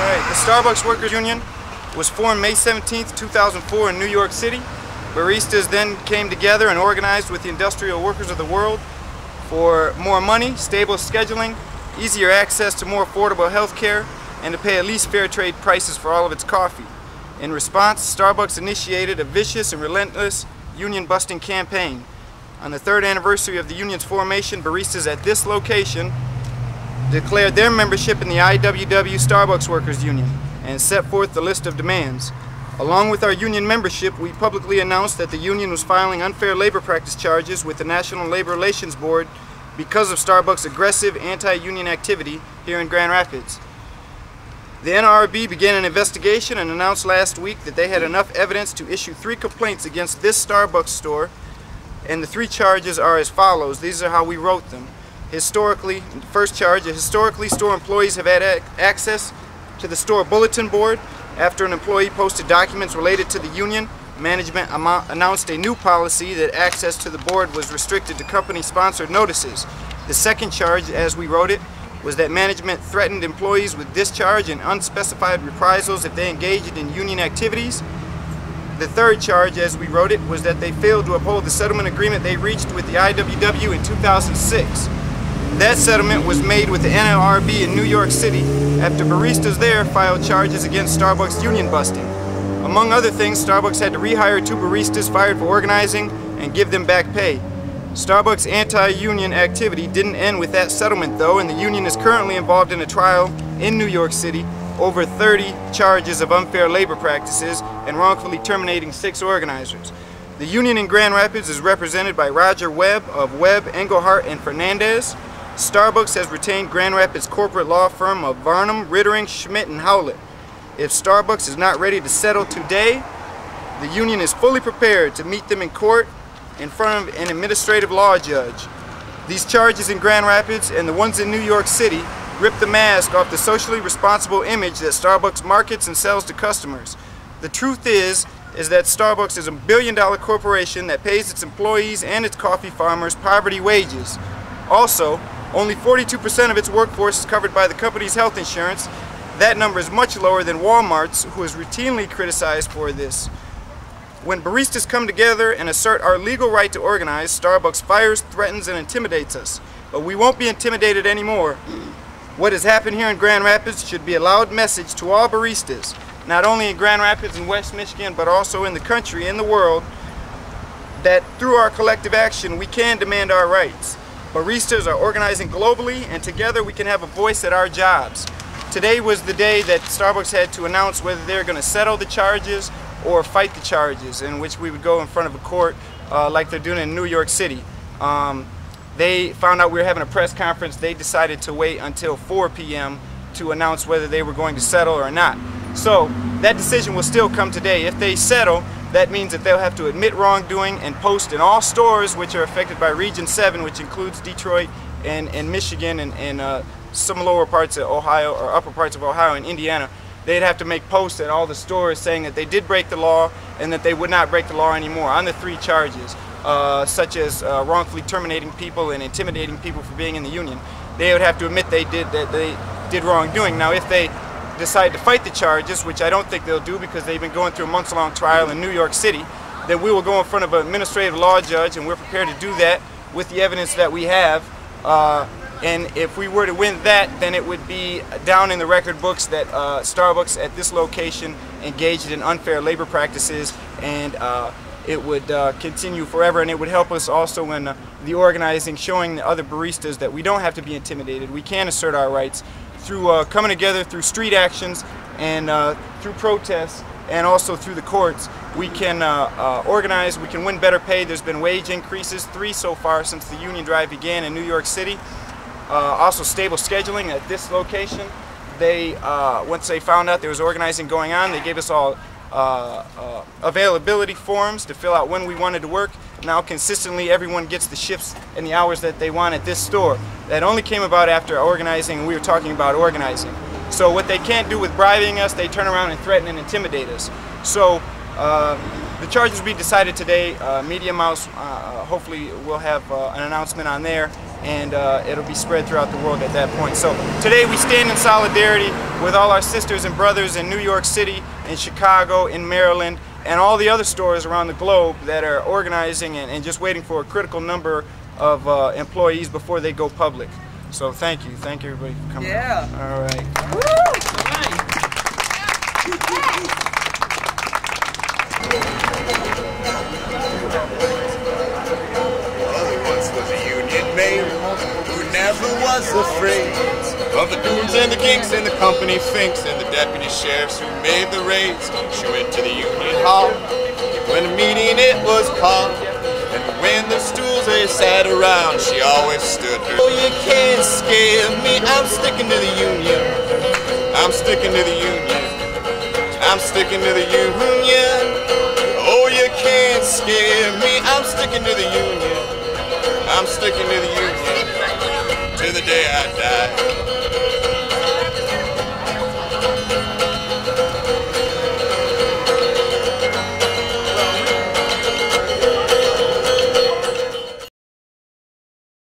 Alright, the Starbucks Workers Union was formed May 17th, 2004 in New York City. Baristas then came together and organized with the industrial workers of the world for more money, stable scheduling, easier access to more affordable health care, and to pay at least fair trade prices for all of its coffee. In response, Starbucks initiated a vicious and relentless union-busting campaign. On the 3rd anniversary of the union's formation, baristas at this location declared their membership in the IWW Starbucks Workers Union and set forth the list of demands. Along with our union membership, we publicly announced that the union was filing unfair labor practice charges with the National Labor Relations Board because of Starbucks' aggressive anti-union activity here in Grand Rapids. The NLRB began an investigation and announced last week that they had enough evidence to issue 3 complaints against this Starbucks store, and the 3 charges are as follows. These are how we wrote them. Historically, first charge, historically store employees have had access to the store bulletin board. After an employee posted documents related to the union, management announced a new policy that access to the board was restricted to company-sponsored notices. The second charge, as we wrote it, was that management threatened employees with discharge and unspecified reprisals if they engaged in union activities. The third charge, as we wrote it, was that they failed to uphold the settlement agreement they reached with the IWW in 2006. That settlement was made with the NLRB in New York City after baristas there filed charges against Starbucks union busting. Among other things, Starbucks had to rehire 2 baristas fired for organizing and give them back pay. Starbucks' anti-union activity didn't end with that settlement though, and the union is currently involved in a trial in New York City over 30 charges of unfair labor practices and wrongfully terminating 6 organizers. The union in Grand Rapids is represented by Roger Webb of Webb, Engelhardt, and Fernandez. Starbucks has retained Grand Rapids corporate law firm of Varnum, Rittering, Schmidt, and Howlett. If Starbucks is not ready to settle today, the union is fully prepared to meet them in court in front of an administrative law judge. These charges in Grand Rapids and the ones in New York City rip the mask off the socially responsible image that Starbucks markets and sells to customers. The truth is that Starbucks is a billion-dollar corporation that pays its employees and its coffee farmers poverty wages. Also, only 42% of its workforce is covered by the company's health insurance. That number is much lower than Walmart's, who is routinely criticized for this. When baristas come together and assert our legal right to organize, Starbucks fires, threatens, and intimidates us. But we won't be intimidated anymore. What has happened here in Grand Rapids should be a loud message to all baristas, not only in Grand Rapids and West Michigan, but also in the country and the world, that through our collective action we can demand our rights. Baristas are organizing globally, and together we can have a voice at our jobs. Today was the day that Starbucks had to announce whether they're going to settle the charges or fight the charges, in which we would go in front of a court like they're doing in New York City. They found out we were having a press conference. They decided to wait until 4 p.m. to announce whether they were going to settle or not. So that decision will still come today. If they settle, that means that they'll have to admit wrongdoing and post in all stores which are affected by Region 7, which includes Detroit and Michigan and some lower parts of Ohio, or upper parts of Ohio and Indiana. They'd have to make posts at all the stores saying that they did break the law and that they would not break the law anymore on the 3 charges, such as wrongfully terminating people and intimidating people for being in the union. They would have to admit they did wrongdoing. Now, if they decide to fight the charges, which I don't think they'll do because they've been going through a months-long trial in New York City, then we will go in front of an administrative law judge, and we're prepared to do that with the evidence that we have. And if we were to win that, then it would be down in the record books that Starbucks at this location engaged in unfair labor practices, and it would continue forever, and it would help us also in the organizing, showing the other baristas that we don't have to be intimidated. We can assert our rights through coming together through street actions and through protests, and also through the courts. We can organize, we can win better pay. There's been wage increases, 3 so far since the union drive began in New York City. Also stable scheduling at this location. They, once they found out there was organizing going on, they gave us all availability forms to fill out when we wanted to work. Now consistently everyone gets the shifts and the hours that they want at this store. That only came about after organizing, and we were talking about organizing. So what they can't do with bribing us, they turn around and threaten and intimidate us. So the charges will be decided today. Media Mouse hopefully will have an announcement on there, and it'll be spread throughout the world at that point. So today we stand in solidarity with all our sisters and brothers in New York City, in Chicago, in Maryland, and all the other stores around the globe that are organizing and just waiting for a critical number of employees before they go public. So thank you everybody for coming. Yeah. All right. Once was a union maid who never was afraid of the goons and the kinks and the company finks and the deputy sheriffs who made the raids. She went to the union hall when a meeting it was called, and when the stools they sat around, she always stood her. Oh, you can't scare me, I'm sticking to the union. I'm sticking to the union. I'm sticking to the union. Oh, you can't scare me, I'm sticking to the union. I'm sticking to the union, to the day I die.